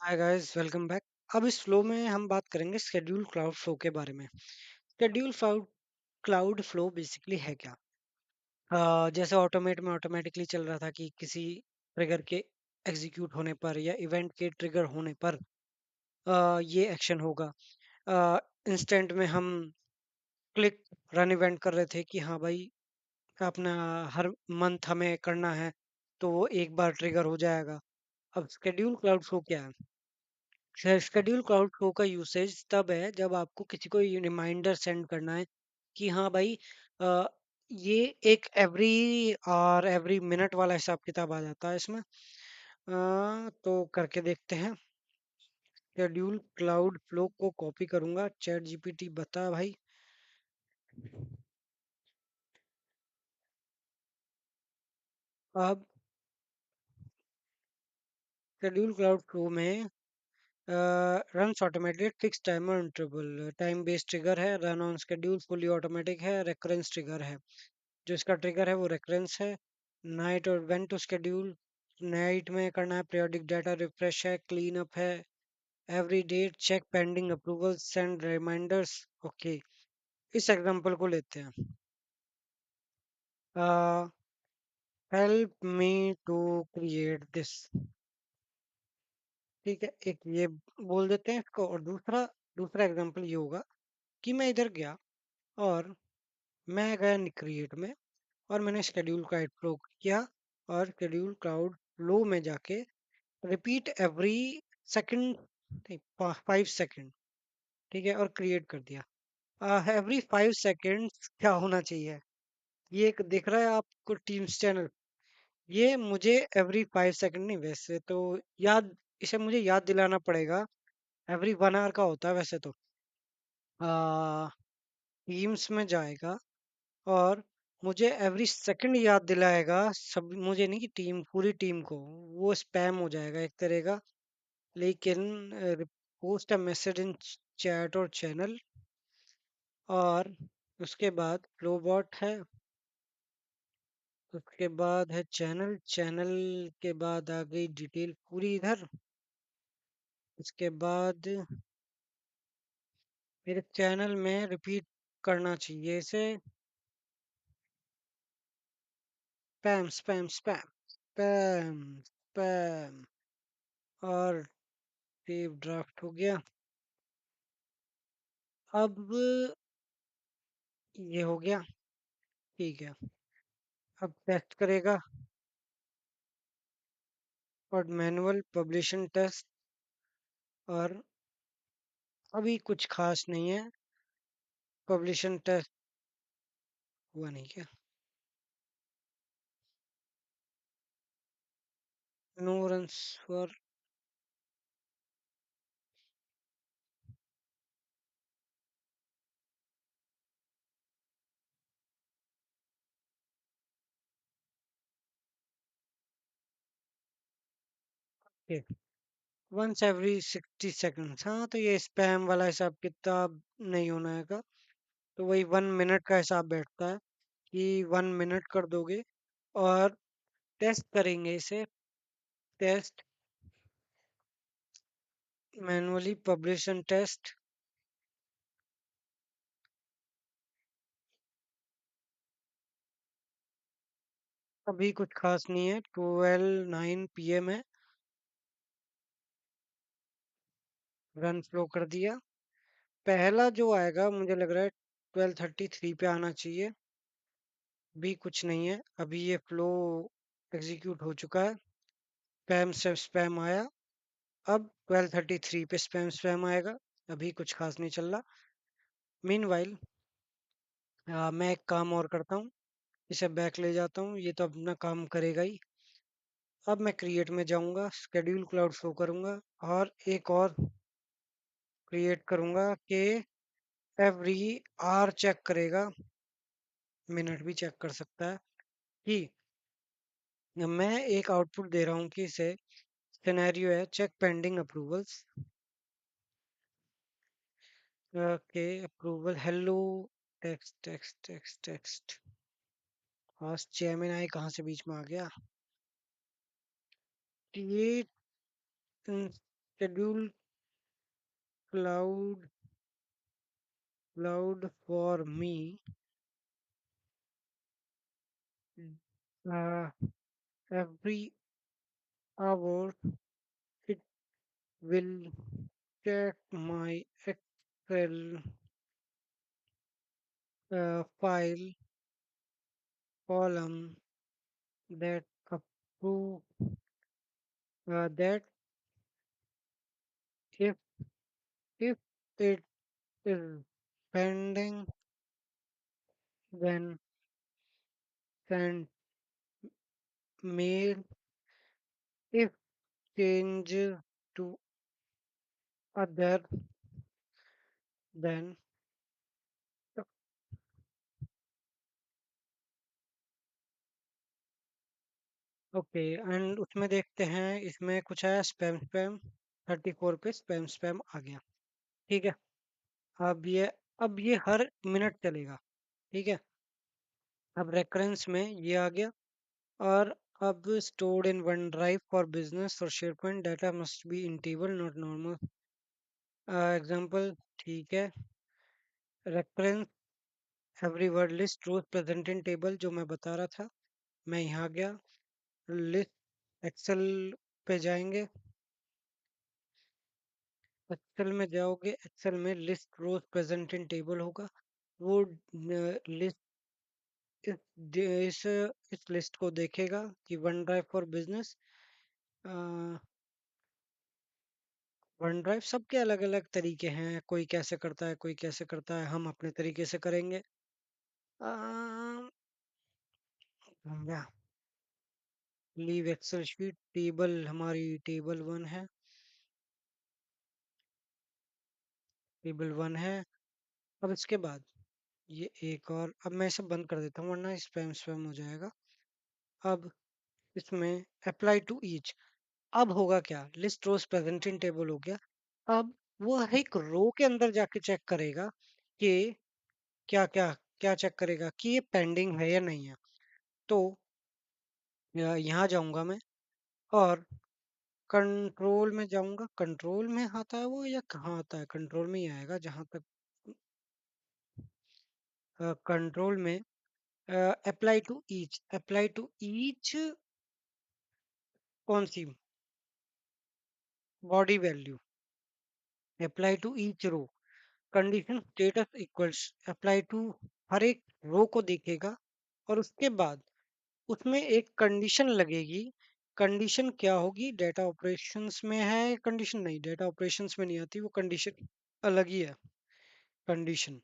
Hi guys, welcome back. अब इस flow में हम बात करेंगे शेड्यूल क्लाउड फ्लो के बारे में। Schedule cloud cloud flow basically है क्या? जैसे ऑटोमेट में ऑटोमेटिकली चल रहा था कि किसी ट्रिगर के एग्जीक्यूट होने पर या इवेंट के ट्रिगर होने पर ये एक्शन होगा। इंस्टेंट में हम क्लिक रन इवेंट कर रहे थे कि हाँ भाई, अपना हर मंथ हमें करना है, तो वो एक बार ट्रिगर हो जाएगा। अब शेड्यूल क्लाउड फ्लो क्या है? शेड्यूल क्लाउड फ्लो का यूसेज तब है जब आपको किसी को रिमाइंडर सेंड करना है कि हाँ भाई, अ, ये एक एवरी और एवरी मिनट वाला हिसाब किताब आ जाता है इसमें। तो करके देखते हैं। शेड्यूल क्लाउड फ्लो को कॉपी करूंगा। चैट जीपीटी बता भाई। अब शेड्यूल क्लाउड फ्लो में run automated fix timer interval time based trigger है, run on schedule fully automatic है, रेकरेंस ट्रिगर है। जो इसका ट्रिगर है वो रेकरेंस है। नाइट और व्हेन टू शेड्यूल, नाइट में करना है, पीरियोडिक डाटा रिफ्रेश है, क्लीन अप है, every date check pending approval, send reminders. Okay, इस एग्जांपल को लेते हैं। Help me to create this. ठीक है, एक ये बोल देते हैं इसको। और दूसरा दूसरा एग्जांपल ये होगा कि मैं इधर गया और मैं गया क्रिएट में, और मैंने शेड्यूल क्लाउड फ्लो किया, और शेड्यूल क्लाउड फ्लो में जाके रिपीट एवरी सेकंड, 5 सेकंड, ठीक है, और क्रिएट कर दिया। एवरी 5 सेकंड क्या होना चाहिए? ये एक दिख रहा है आपको टीम्स चैनल? ये मुझे एवरी 5 सेकंड नहीं, वैसे तो याद इसे मुझे याद दिलाना पड़ेगा। एवरी 1 आवर का होता है वैसे तो। टीम्स में जाएगा और मुझे एवरी सेकंड याद दिलाएगा, सब मुझे नहीं कि टीम, पूरी टीम को। वो स्पैम हो जाएगा एक तरह का। लेकिन post a message in chat और चैनल, और उसके बाद फ्लोबॉट है, उसके बाद है चैनल, चैनल के बाद आ गई डिटेल पूरी इधर। उसके बाद मेरे चैनल में रिपीट करना चाहिए इसे। Spam spam spam spam spam. और सेव ड्राफ्ट हो गया। अब ये हो गया, ठीक है। अब टेस्ट करेगा, और मैनुअल पब्लिशिंग टेस्ट, और अभी कुछ खास नहीं है। पब्लिशिंग टेस्ट हुआ नहीं क्या? No runs for. Once every 60 seconds. हाँ, तो ये स्पैम वाला हिसाब किताब नहीं होना है। तो वही 1 मिनट का हिसाब बैठता है कि 1 मिनट कर दोगे, और टेस्ट करेंगे इसे। Test manually publish and test. अभी कुछ खास नहीं है। 12:09 PM है। रन फ्लो कर दिया। पहला जो आएगा मुझे लग रहा है 12:33 पे आना चाहिए। भी कुछ नहीं है। अभी ये फ्लो एग्जीक्यूट हो चुका है। स्पैम से स्पैम आया। अब 12:33 पे स्पैम स्पैम आएगा। अभी कुछ खास नहीं चल रहा। मीनवाइल मैं एक काम और करता हूँ। इसे बैक ले जाता हूँ, ये तो अपना काम करेगा ही। अब मैं क्रिएट में जाऊंगा, शेड्यूल क्लाउड शो करूंगा, और एक और क्रिएट करूंगा कि एवरी आवर चेक करेगा, मिनट भी चेक कर सकता है। कि मैं एक आउटपुट दे रहा हूँ कि इसे सिनेरियो है, check pending approvals. Okay, approval hello, text text text text. आज जेमिनी कहाँ से बीच में आ गया? Create schedule cloud for me uh, every hour. It will check my Excel file column that approve that if if it is pending, then send mail. If changes to other, then okay. And उसमें देखते हैं, इसमें कुछ है spam spam. 34 पे spam spam आ गया। ठीक है। अब ये हर मिनट चलेगा। ठीक है। अब रेकरेंस में ये आ गया। और अब stored in OneDrive for business or SharePoint data must be in table not normal example। ठीक है। Reference every word list rows present in table जो मैं बता रहा था। मैं यहाँ गया, लिस्ट एक्सेल पे जाएंगे। एक्सेल में जाओगे, एक्सेल में list rows present in table होगा। वो लिस्ट इस इस इस लिस्ट को देखेगा कि one drive for business. One drive सबके अलग अलग तरीके हैं, कोई कैसे करता है कोई कैसे करता है, हम अपने तरीके से करेंगे। लीव एक्सेल शीट टेबल, हमारी टेबल 1 है। टेबल 1 है। अब इसके बाद ये एक और, अब मैं इसे बंद कर देता हूँ वरना स्पैम स्पैम हो जाएगा। अब इसमें अप्लाई टू ईच। अब होगा क्या, list rows present in table हो गया। अब वो एक रो के अंदर जाके चेक करेगा कि क्या क्या क्या चेक करेगा कि ये पेंडिंग है या नहीं है। तो यहाँ जाऊंगा मैं और कंट्रोल में जाऊंगा। कंट्रोल में आता है वो या कहाँ आता है, कंट्रोल में ही आएगा जहां तक। कंट्रोल में अप्लाई टू ईच कौन सी, body value. Apply to each row, condition status equals apply to हर एक रो को देखेगा। और उसके बाद उसमें एक कंडीशन लगेगी। कंडीशन क्या होगी, डेटा ऑपरेशंस में है कंडीशन, नहीं डेटा ऑपरेशंस में नहीं आती वो कंडीशन, अलग ही है। कंडीशन,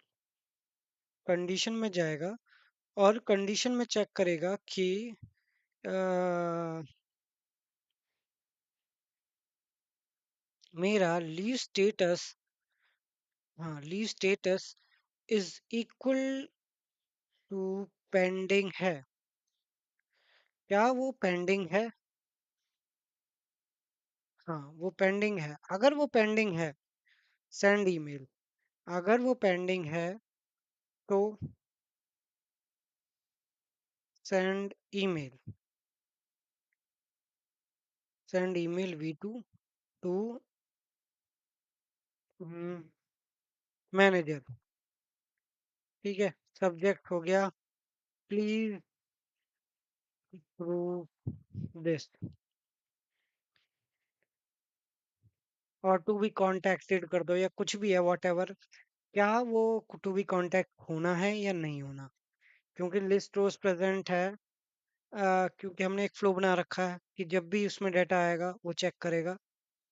कंडीशन में जाएगा और कंडीशन में चेक करेगा कि अ, मेरा लीव स्टेटस, हाँ leave status is equal to pending है। क्या वो पेंडिंग है? हाँ वो पेंडिंग है। अगर वो पेंडिंग है, सेंड ईमेल। अगर वो पेंडिंग है तो send email. Send email V2 to manager. ठीक है। सब्जेक्ट हो गया प्लीज प्रूव दिस। और टू बी कॉन्टेक्टेड कर दो या कुछ भी है वॉट एवर। क्या वो टू बी कॉन्टेक्ट होना है या नहीं होना, क्योंकि लिस्ट रोज प्रेजेंट है। क्योंकि हमने एक फ्लो बना रखा है कि जब भी उसमें डाटा आएगा वो चेक करेगा।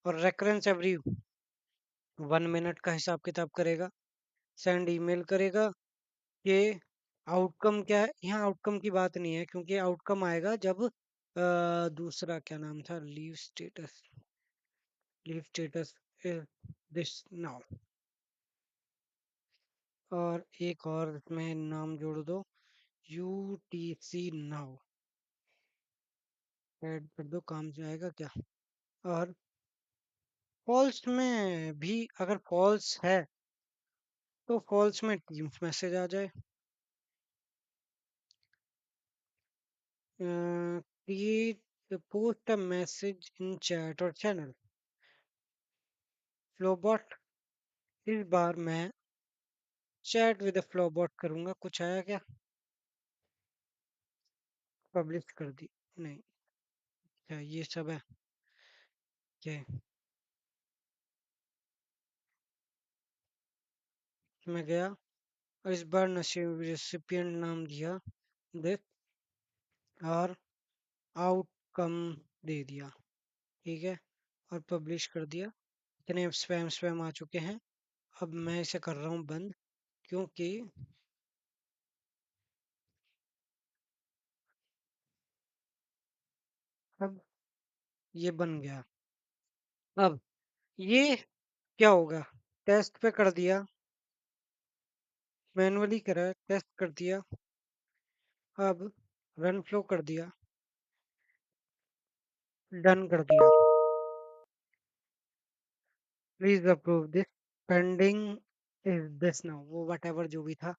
और रेकरेंस एवरी 1 मिनट का हिसाब किताब करेगा। सेंड ईमेल करेगा। ये आउटकम क्या है, यहाँ आउटकम की बात नहीं है क्योंकि आउटकम आएगा जब दूसरा क्या नाम था, लीव स्टेटस दिस नाउ। और एक और इसमें नाम जोड़ दो, UTC नाउ। ऐड कर दो, काम जाएगा क्या। और फॉल्स में भी अगर फॉल्स है तो फॉल्स में टीम्स मैसेज आ जाए। Create post a message in chat और चैनल। फ्लोबॉट, इस बार मैं चैट विद फ्लोबॉट करूंगा। कुछ आया क्या? पब्लिश कर दी? नहीं। क्या ये सब है? क्या? मैं गया और इस बार नसीब रेसिपिएंट नाम दिया दिस और आउटकम दे दिया। ठीक है, और पब्लिश कर दिया। इतने स्पैम स्पैम आ चुके हैं। अब मैं इसे कर रहा हूँ बंद, क्योंकि अब ये बन गया। अब ये क्या होगा? टेस्ट पे कर दिया, मैनुअली करा, टेस्ट कर दिया, अब रन फ्लो कर दिया, डन कर दिया। Please approve this, pending is this now, वो वट एवर जो भी था।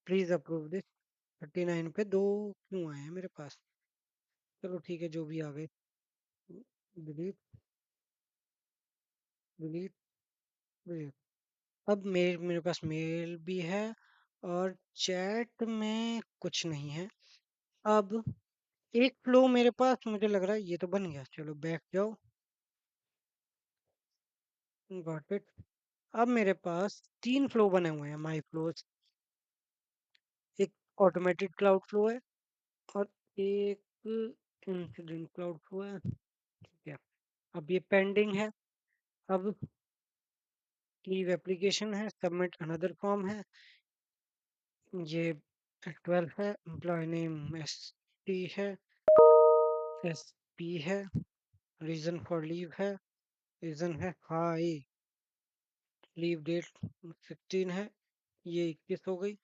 Please approve this. 39 पे दो क्यों आए हैं मेरे पास? चलो ठीक है, जो भी आ गए। Delete, delete, delete. अब मेल, मेरे पास मेल भी है और चैट में कुछ नहीं है। अब एक फ्लो मेरे पास मुझे लग रहा है ये तो बन गया। चलो बैक जाओ। Got it. अब मेरे पास तीन फ्लो बने हुए हैं, माई फ्लोज। एक ऑटोमेटेड क्लाउड फ्लो है और एक इंसिडेंट क्लाउड फ्लो है। ठीक है, अब ये पेंडिंग है। अब लीव एप्लीकेशन है, सबमिट अनदर फॉर्म है, ये 12 है, एम्प्लॉय नेम एस टी है, एस पी है, रीजन फॉर लीव है, रीजन है हाई, लीव डेट 16 है, ये 21 हो गई,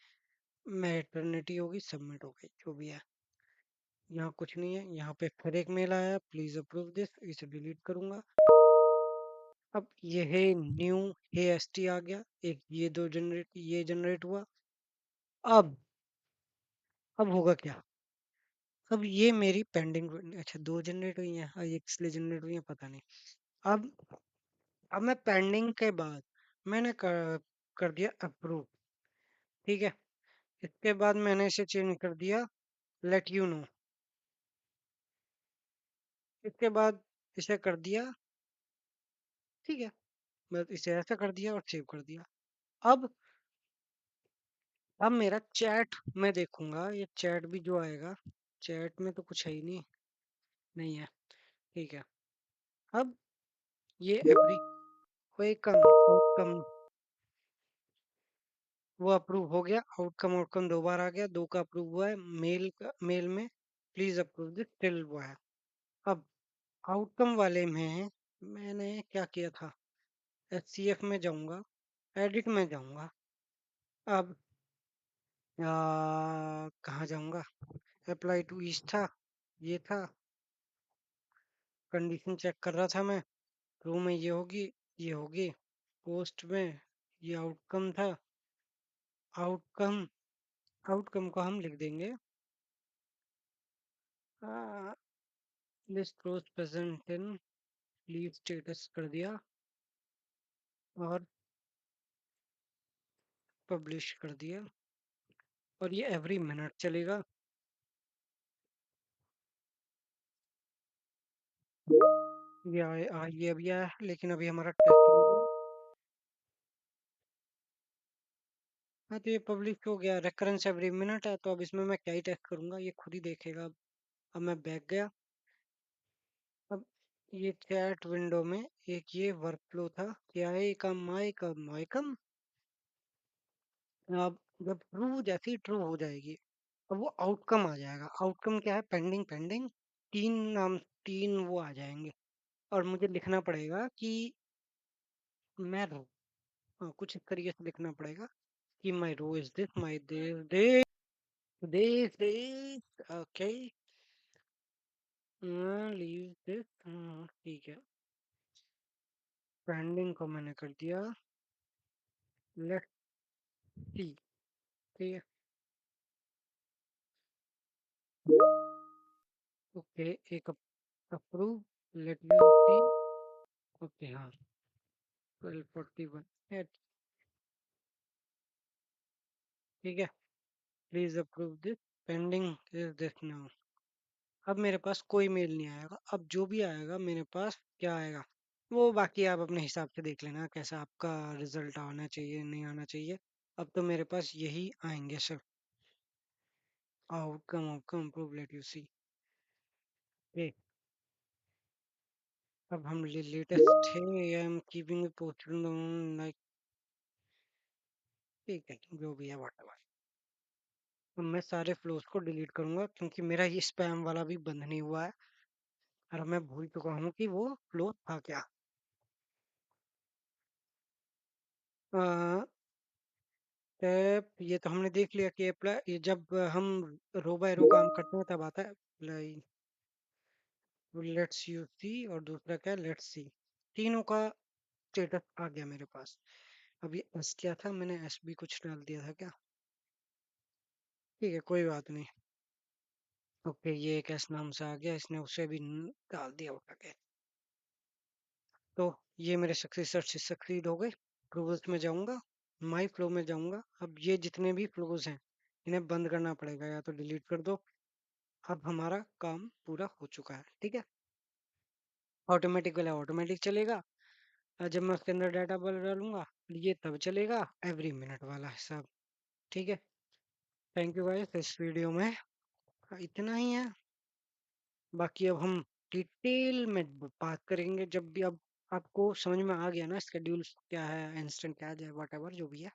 मैटरनिटी होगी, सबमिट हो गई, जो भी है। यहाँ कुछ नहीं है। यहाँ पे फिर एक मेल आया, प्लीज अप्रूव दिस, इसे डिलीट करूंगा। अब ये है न्यू, हे एस टी आ गया एक, ये दो जनरेट, ये जनरेट हुआ। अब होगा क्या? अब ये मेरी पेंडिंग, अच्छा दो जनरेट हुई हैं और एक इसलिए जनरेट हुई है, पता नहीं। अब अब मैं पेंडिंग के बाद मैंने कर दिया अप्रूव। ठीक है, इसके बाद मैंने इसे चेंज कर दिया लेट यू नो। इसके बाद इसे कर दिया, ठीक है, मैं इसे ऐसा कर दिया और सेव कर दिया। अब अब मेरा चैट मैं देखूंगा, ये चैट भी जो आएगा, चैट में तो कुछ है ही नहीं, नहीं है। ठीक है, अब ये एवरी वेलकम आउटकम, वो अप्रूव हो गया। आउटकम आउटकम दो बार आ गया, दो का अप्रूव हुआ है मेल का, मेल में प्लीज अप्रूव दिस टिल हुआ है। अब आउटकम वाले में मैंने क्या किया था, एचसीएफ में जाऊंगा, एडिट में जाऊंगा। अब कहाँ जाऊंगा, अप्लाई टू ईच था, ये था, कंडीशन चेक कर रहा था मैं, रो में ये होगी, ये होगी, पोस्ट में ये आउटकम था। आउटकम, आउटकम को हम लिख देंगे list rows present in, leave status कर दिया और पब्लिश कर दिया, और ये एवरी मिनट चलेगा। ये अभी आया है, लेकिन अभी हमारा टेस्ट नहीं हुआ। हाँ, तो ये पब्लिश हो गया, रेकरेंस एवरी मिनट है, तो अब इसमें मैं क्या ही टेस्ट करूंगा, ये खुद ही देखेगा। अब मैं बैक गया। अब ये चैट विंडो में एक ये वर्कफ्लो था, क्या है का माइकम माइकम। अब जब ट्रू, जैसी ट्रू हो जाएगी, अब वो आउटकम आ जाएगा। आउटकम क्या है, पेंडिंग पेंडिंग, तीन नाम, तीन वो आ जाएंगे, और मुझे लिखना पड़ेगा कि मैं रो, हाँ, कुछ इस तरीके से लिखना पड़ेगा कि my row is this, my this this this this, okay, leave this, ठीक है। पेंडिंग को मैंने कर दिया लेट सी, ठीक है, ओके, एक approve, let you see, okay हाँ। 12:41। ठीक है, please approve this, pending is this now. अब मेरे पास कोई मेल नहीं आएगा। अब जो भी आएगा मेरे पास क्या आएगा, वो बाकी आप अपने हिसाब से देख लेना कैसा आपका रिजल्ट आना चाहिए नहीं आना चाहिए। अब तो मेरे पास यही आएंगे sir. Outcome outcome approve, let you see. अब हम लेटेस्ट थे, I am keeping posted like. ठीक है, जो भी है व्हाटएवर। अब मैं सारे फ्लोज को डिलीट करूंगा क्योंकि मेरा ये स्पैम वाला भी बंद नहीं हुआ है और मैं भूल चुका हूँ कि वो फ्लो था क्या। टैप ये तो हमने देख लिया कि अप्लाई, ये जब हम रो बाय रो काम करते हैं तब आता है अप्लाई। लेट्स यू सी, और दूसरा क्या है, लेट्स सी। तीनों का स्टेटस आ गया मेरे पास। अब ये एस क्या था, मैंने एस भी कुछ डाल दिया था क्या। ठीक है, कोई बात नहीं। ओके, ये एक एस नाम से आ गया, इसने उसे भी डाल दिया उठा के। तो ये मेरे सक्सेसर से सक्सीड हो गए। फ्लोज में जाऊंगा, माई फ्लो में जाऊंगा। अब ये जितने भी फ्लोज हैं इन्हें बंद करना पड़ेगा या तो डिलीट कर दो। अब हमारा काम पूरा हो चुका है। ठीक है, ऑटोमेटिक वाला ऑटोमेटिक चलेगा। जब मैं उसके अंदर डाटा बल डालूंगा ये तब चलेगा, एवरी मिनट वाला हिसाब। ठीक है, थैंक यू गाइस, इस वीडियो में इतना ही है। बाकी अब हम डिटेल में बात करेंगे जब भी। अब आपको समझ में आ गया ना स्केड्यूल क्या है, इंस्टेंट क्या है, वट एवर जो भी है।